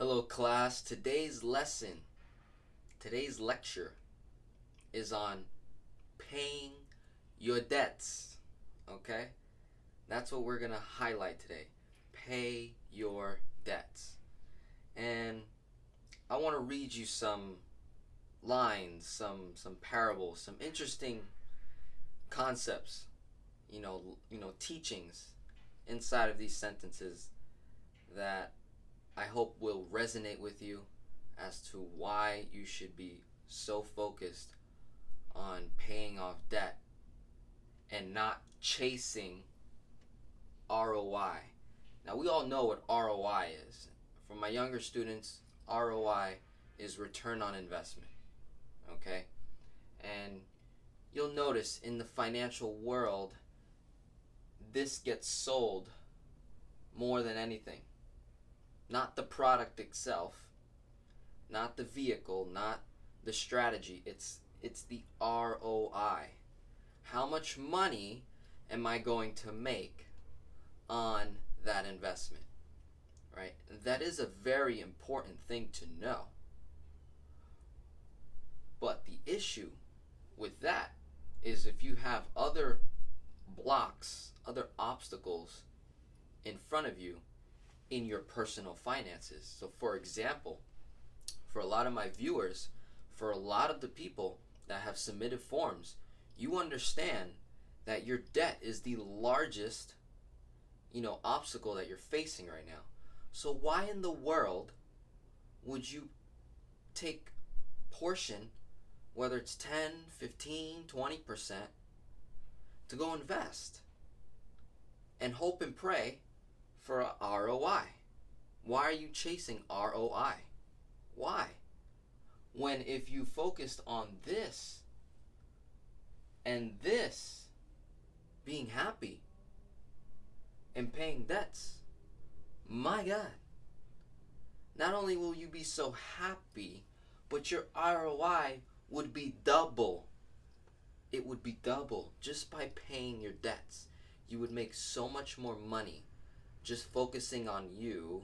Hello class, today's lecture is on paying your debts, okay? That's what we're gonna highlight today. Pay your debts. And I wanna read you some lines, some parables, some interesting concepts, teachings inside of these sentences that I hope will resonate with you as to why you should be so focused on paying off debt and not chasing ROI. Now, we all know what ROI is. For my younger students, ROI is return on investment, okay? And you'll notice in the financial world, this gets sold more than anything. Not the product itself, not the vehicle, not the strategy. It's the ROI. How much money am I going to make on that investment? Right? That is a very important thing to know. But the issue with that is if you have other blocks, other obstacles in front of you in your personal finances. So for example, for a lot of my viewers, for a lot of the people that have submitted forms, you understand that your debt is the largest, obstacle that you're facing right now. So why in the world would you take portion, whether it's 10, 15, 20%, to go invest and hope and pray for a ROI? Why are you chasing ROI? Why? When if you focused on this and this, being happy and paying debts, my God, not only will you be so happy, but your ROI would be double. It would be double just by paying your debts. You would make so much more money just focusing on you,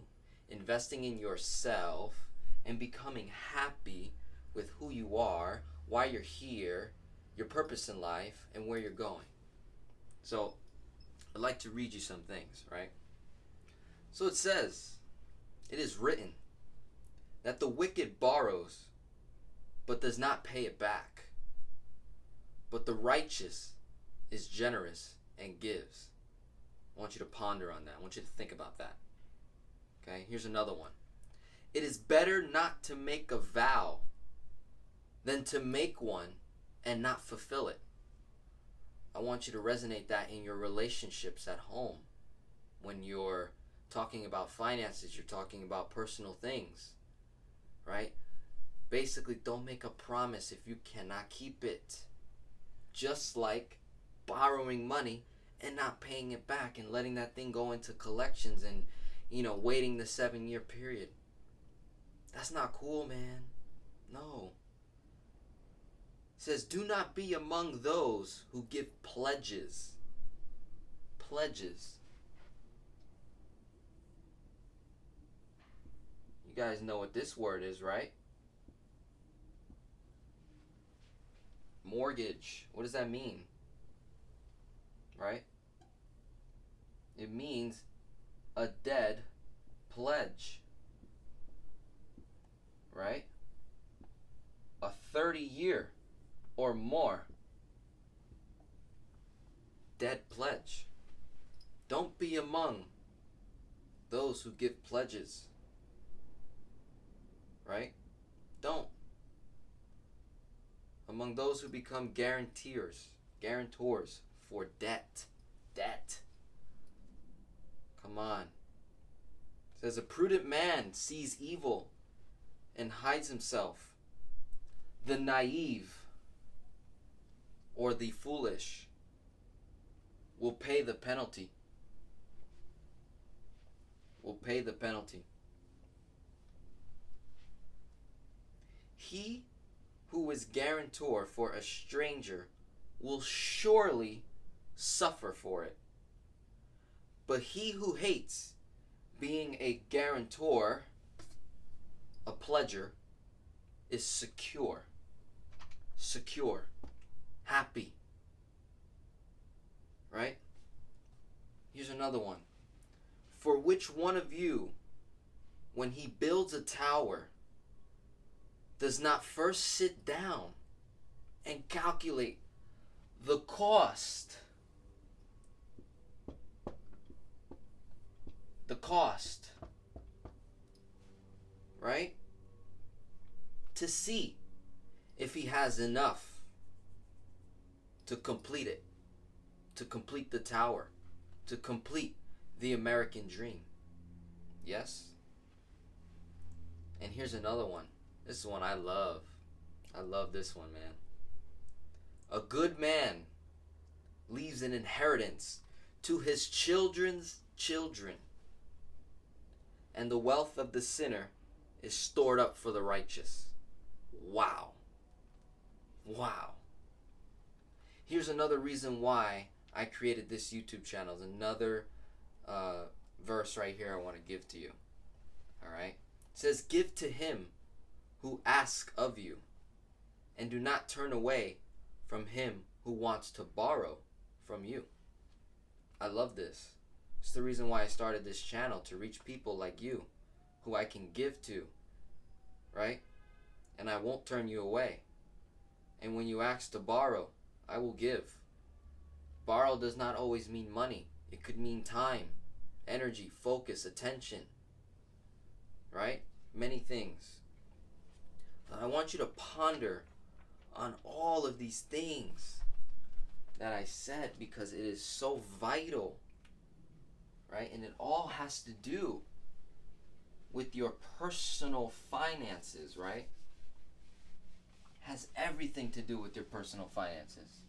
investing in yourself, and becoming happy with who you are, why you're here, your purpose in life, and where you're going. So, I'd like to read you some things, right? So it says, it is written that the wicked borrows, but does not pay it back. But the righteous is generous and gives. I want you to ponder on that. I want you to think about that. Okay, here's another one. It is better not to make a vow than to make one and not fulfill it. I want you to resonate that in your relationships at home. When you're talking about finances, you're talking about personal things, right? Basically, don't make a promise if you cannot keep it. Just like borrowing money and not paying it back and letting that thing go into collections and, waiting the 7-year period. That's not cool, man. No. It says, do not be among those who give pledges. Pledges. You guys know what this word is, right? Mortgage. What does that mean? Right? It means a dead pledge. Right? A 30-year or more dead pledge. Don't be among those who give pledges. Right? Don't. Among those who become guarantors for debt. Debt. Come on. It says a prudent man sees evil and hides himself. The naive or the foolish will pay the penalty. Will pay the penalty. He who is guarantor for a stranger will surely suffer for it. But he who hates being a guarantor a pledger is secure. Secure. Happy. Right? Here's another one. For which one of you, when he builds a tower, does not first sit down and calculate the cost? The cost. Right? To see if he has enough to complete it, to complete the tower, to complete the American dream. Yes? And here's another one. This is one I love. I love this one, man. A good man leaves an inheritance to his children's children, and the wealth of the sinner is stored up for the righteous. Wow. Wow. Here's another reason why I created this YouTube channel. There's another verse right here I want to give to you. Alright? It says, give to him who asks of you, and do not turn away from him who wants to borrow from you. I love this. It's the reason why I started this channel, to reach people like you who I can give to, right? And I won't turn you away. And when you ask to borrow, I will give. Borrow does not always mean money. It could mean time, energy, focus, attention, right? Many things. But I want you to ponder on all of these things that I said, because it is so vital, right? And it all has to do with your personal finances, right? Has everything to do with your personal finances,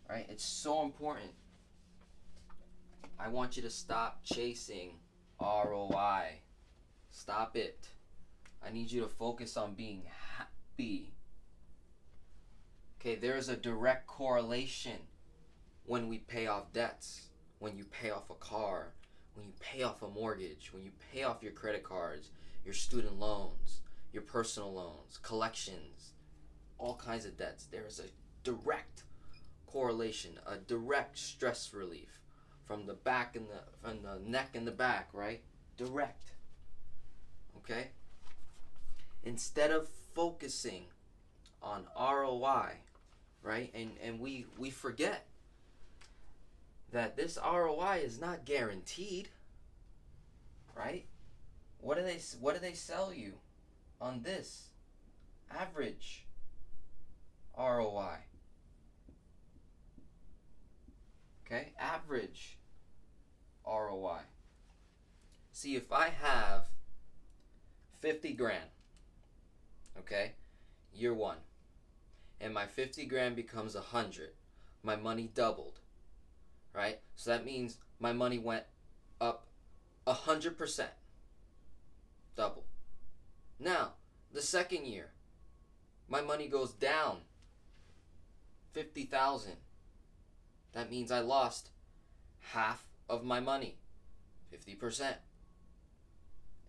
right? It's so important. I want you to stop chasing ROI. Stop it. I need you to focus on being happy. Okay, there is a direct correlation when we pay off debts, when you pay off a car, when you pay off a mortgage, when you pay off your credit cards, your student loans, your personal loans, collections, all kinds of debts. There is a direct correlation, a direct stress relief from the back and from the neck and the back, right? Direct. Okay? Instead of focusing on ROI, right? And we forget that this ROI is not guaranteed, right? What do they sell you on this? Average ROI. Okay? Average ROI. See, if I have 50 grand, okay, year one, and my 50 grand becomes 100, my money doubled, right? So that means my money went up 100%, double. Now, the second year, my money goes down 50,000. That means I lost half of my money, 50%.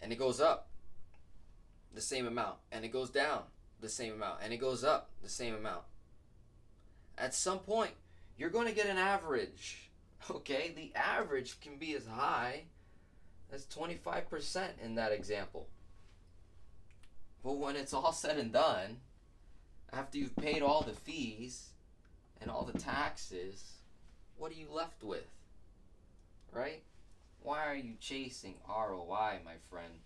And it goes up the same amount, and it goes down the same amount, and it goes up the same amount. At some point, you're going to get an average, okay? The average can be as high as 25% in that example. But when it's all said and done, after you've paid all the fees and all the taxes, what are you left with, right? Why are you chasing ROI, my friend,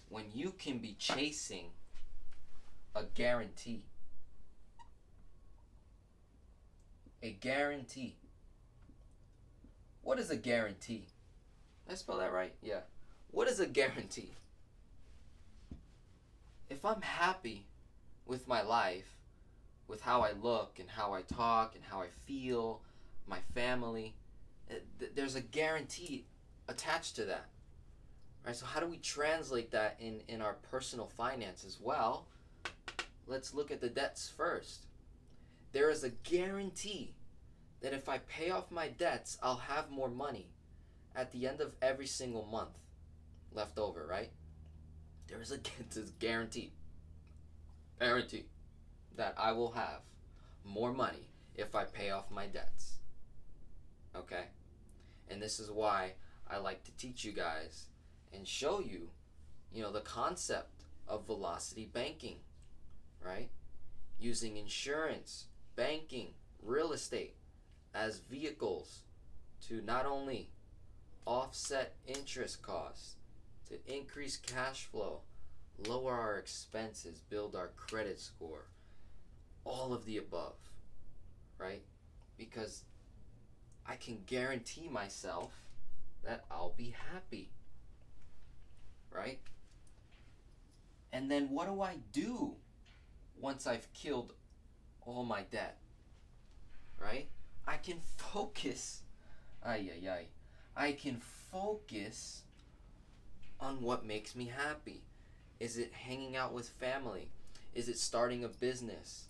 when you can be chasing a guarantee? A guarantee. What is a guarantee? Did I spell that right? Yeah. What is a guarantee? If I'm happy with my life, with how I look and how I talk and how I feel, my family, there's a guarantee attached to that. Right? So how do we translate that in our personal finances? Well, let's look at the debts first. There is a guarantee that if I pay off my debts, I'll have more money at the end of every single month left over, right? there is a guarantee that I will have more money if I pay off my debts. Okay? And this is why I like to teach you guys and show you, the concept of velocity banking, right? Using insurance, banking, real estate as vehicles to not only offset interest costs, to increase cash flow, lower our expenses, build our credit score, all of the above, right? Because I can guarantee myself that I'll be happy, right? And then what do I do once I've killed all my debt, right? I can focus, I can focus on what makes me happy. Is it hanging out with family? Is it starting a business,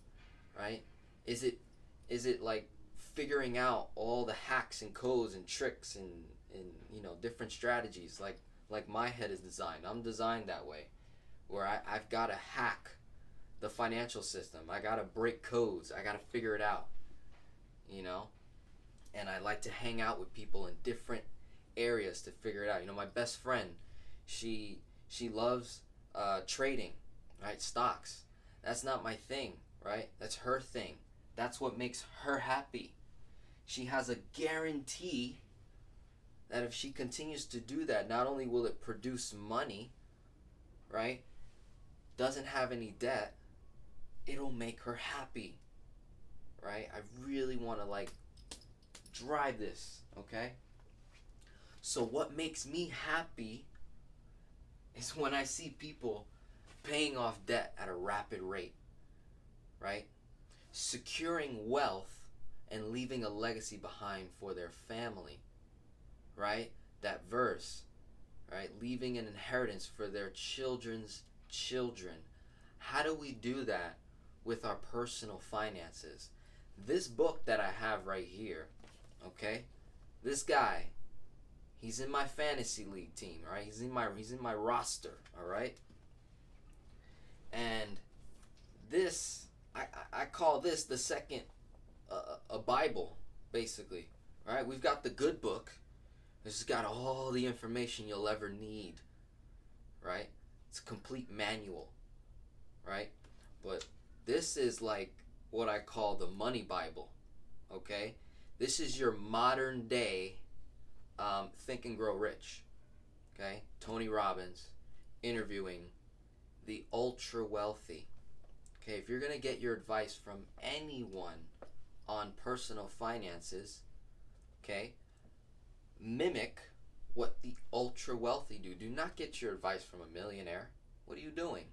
right? Is it like figuring out all the hacks and codes and tricks and different strategies like my head is designed. I'm designed that way, where I've got to hack the financial system. I got to break codes. I got to figure it out, and I like to hang out with people in different areas to figure it out. My best friend, she loves trading, right? Stocks. That's not my thing, right? That's her thing. That's what makes her happy. She has a guarantee that if she continues to do that, not only will it produce money, right? Doesn't have any debt, it'll make her happy, right? I really want to drive this, okay? So what makes me happy is when I see people paying off debt at a rapid rate, right? Securing wealth and leaving a legacy behind for their family, right? That verse, right? Leaving an inheritance for their children's children. How do we do that with our personal finances? This book that I have right here, okay? This guy, he's in my fantasy league team, right? He's in my roster, all right? And this, I call this the second a Bible, basically, right? We've got the good book. It's got all the information you'll ever need, right? It's a complete manual, right? But this is like what I call the money Bible, okay? This is your modern day Think and Grow Rich, okay? Tony Robbins interviewing the ultra wealthy. Okay, if you're going to get your advice from anyone on personal finances, okay, mimic what the ultra wealthy do. Do not get your advice from a millionaire. What are you doing?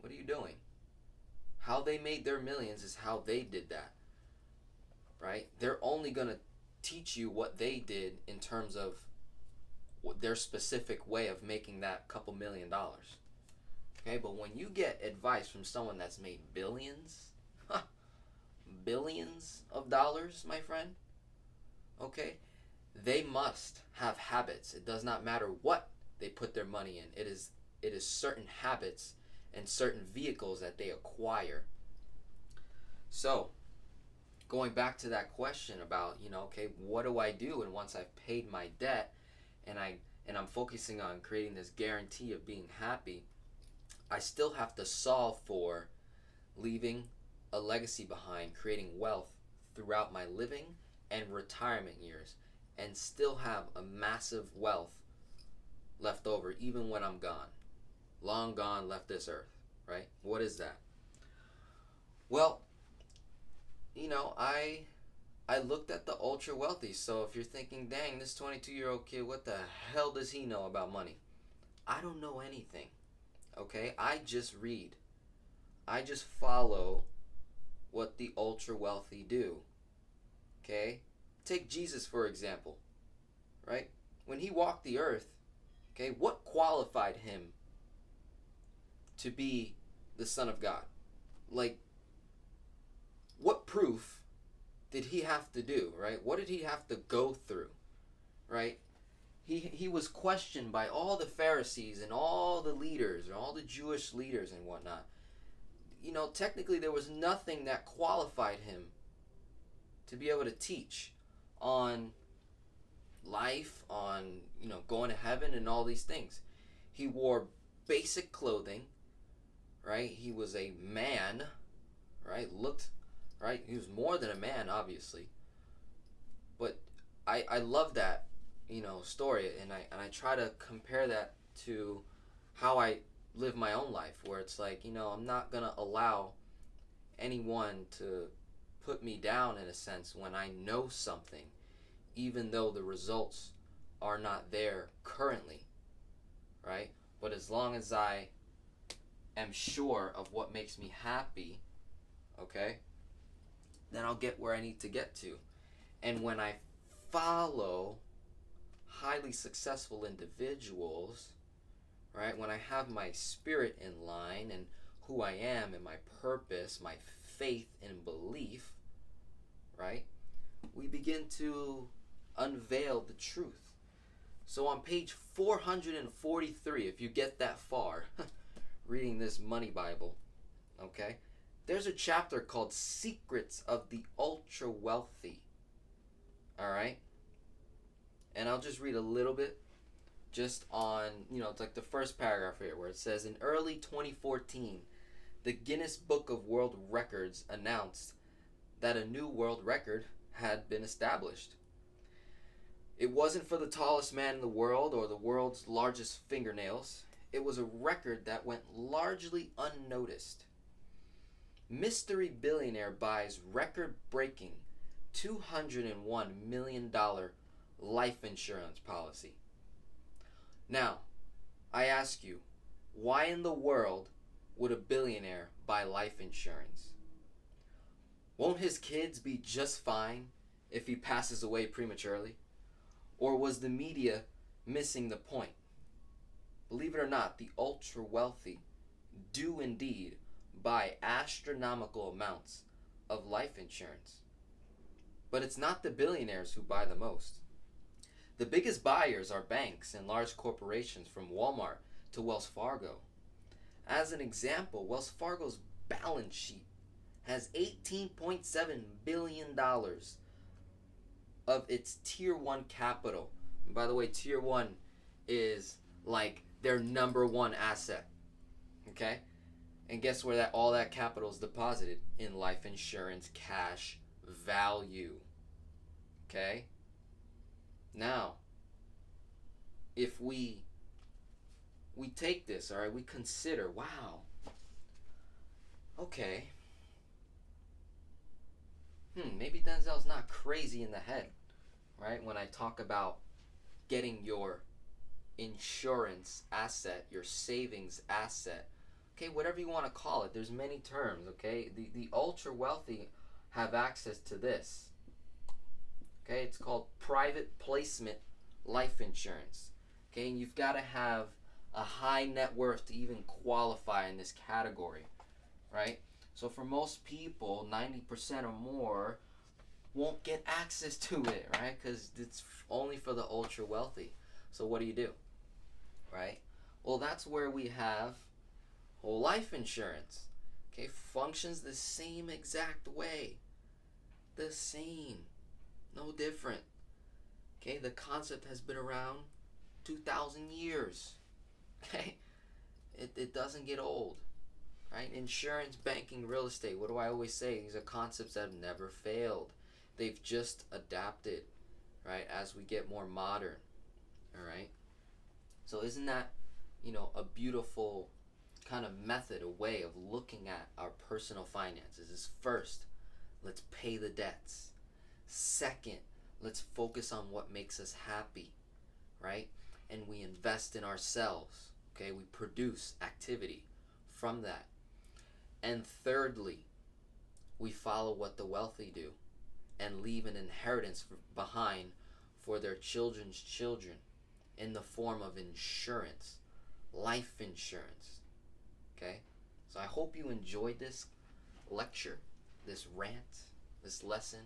What are you doing? How they made their millions is how they did that, right? They're only going to teach you what they did in terms of their specific way of making that couple $1 million. Okay, but when you get advice from someone that's made billions of dollars, my friend, okay, they must have habits. It does not matter what they put their money in. It is certain habits and certain vehicles that they acquire. So, going back to that question about, okay, what do I do? And once I've paid my debt and I'm focusing on creating this guarantee of being happy, I still have to solve for leaving a legacy behind, creating wealth throughout my living and retirement years, and still have a massive wealth left over even when I'm gone. Long gone, left this earth, right? What is that? Well, I looked at the ultra wealthy. So if you're thinking, dang, this 22-year-old kid, what the hell does he know about money? I don't know anything. Okay, I just read. I just follow what the ultra wealthy do. Okay, take Jesus for example, right? When he walked the earth, okay, what qualified him to be the Son of God? Like, what proof did he have to do, right? What did he have to go through, right? he was questioned by all the Pharisees and all the leaders, and all the Jewish leaders and whatnot. You know, technically there was nothing that qualified him to be able to teach on life, on, you know, going to heaven and all these things. He wore basic clothing, right? He was a man, right? Looked, right? He was more than a man, obviously. But I love that, you know, story, and I try to compare that to how I live my own life, where it's like, you know, I'm not gonna allow anyone to put me down in a sense when I know something, even though the results are not there currently, right? But as long as I am sure of what makes me happy, okay, then I'll get where I need to get to. And when I follow highly successful individuals, right, when I have my spirit in line and who I am and my purpose, my faith and belief, right, we begin to unveil the truth. So on page 443, if you get that far reading this money Bible, okay, there's a chapter called Secrets of the Ultra Wealthy. All right? And I'll just read a little bit just on, you know, it's like the first paragraph here where it says, in early 2014, the Guinness Book of World Records announced that a new world record had been established. It wasn't for the tallest man in the world or the world's largest fingernails. It was a record that went largely unnoticed. Mystery billionaire buys record-breaking $201 million life insurance policy. Now, I ask you, why in the world would a billionaire buy life insurance? Won't his kids be just fine if he passes away prematurely? Or was the media missing the point? Believe it or not, the ultra wealthy do indeed buy astronomical amounts of life insurance. But it's not the billionaires who buy the most. The biggest buyers are banks and large corporations, from Walmart to Wells Fargo. As an example, Wells Fargo's balance sheet has $18.7 billion of its Tier 1 capital. And by the way, Tier 1 is like their number one asset. Okay? And guess where all that capital is deposited? In life insurance cash value. Okay? Now, if we take this, all right, we consider, wow, okay, maybe Denzel's not crazy in the head, right? When I talk about getting your insurance asset, your savings asset, okay, whatever you want to call it, there's many terms, okay? The ultra wealthy have access to this. Okay, it's called private placement life insurance. Okay, and you've got to have a high net worth to even qualify in this category, right? So for most people, 90% or more won't get access to it, right? Because it's only for the ultra wealthy. So what do? Right? Well, that's where we have whole life insurance. Okay, functions the same exact way. The same. No different. Okay, the concept has been around 2,000 years. Okay, it doesn't get old. Right? Insurance, banking, real estate. What do I always say? These are concepts that have never failed. They've just adapted, right, as we get more modern. All right? So isn't that, you know, a beautiful kind of method, a way of looking at our personal finances? Is first, let's pay the debts. Second, let's focus on what makes us happy, right? And we invest in ourselves, okay? We produce activity from that. And thirdly, we follow what the wealthy do and leave an inheritance behind for their children's children in the form of insurance, life insurance, okay? So I hope you enjoyed this lecture, this rant, this lesson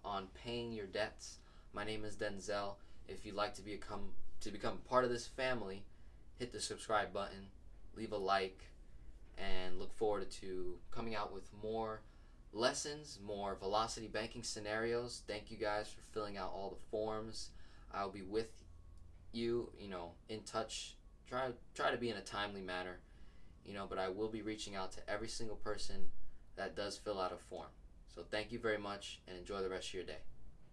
on paying your debts. My name is Denzel. If you'd like to become to become part of this family, hit the subscribe button, leave a like, and look forward to coming out with more lessons, more velocity banking scenarios. Thank you guys for filling out all the forms. I'll be with you, in touch. Try to be in a timely manner, but I will be reaching out to every single person that does fill out a form. So thank you very much, and enjoy the rest of your day.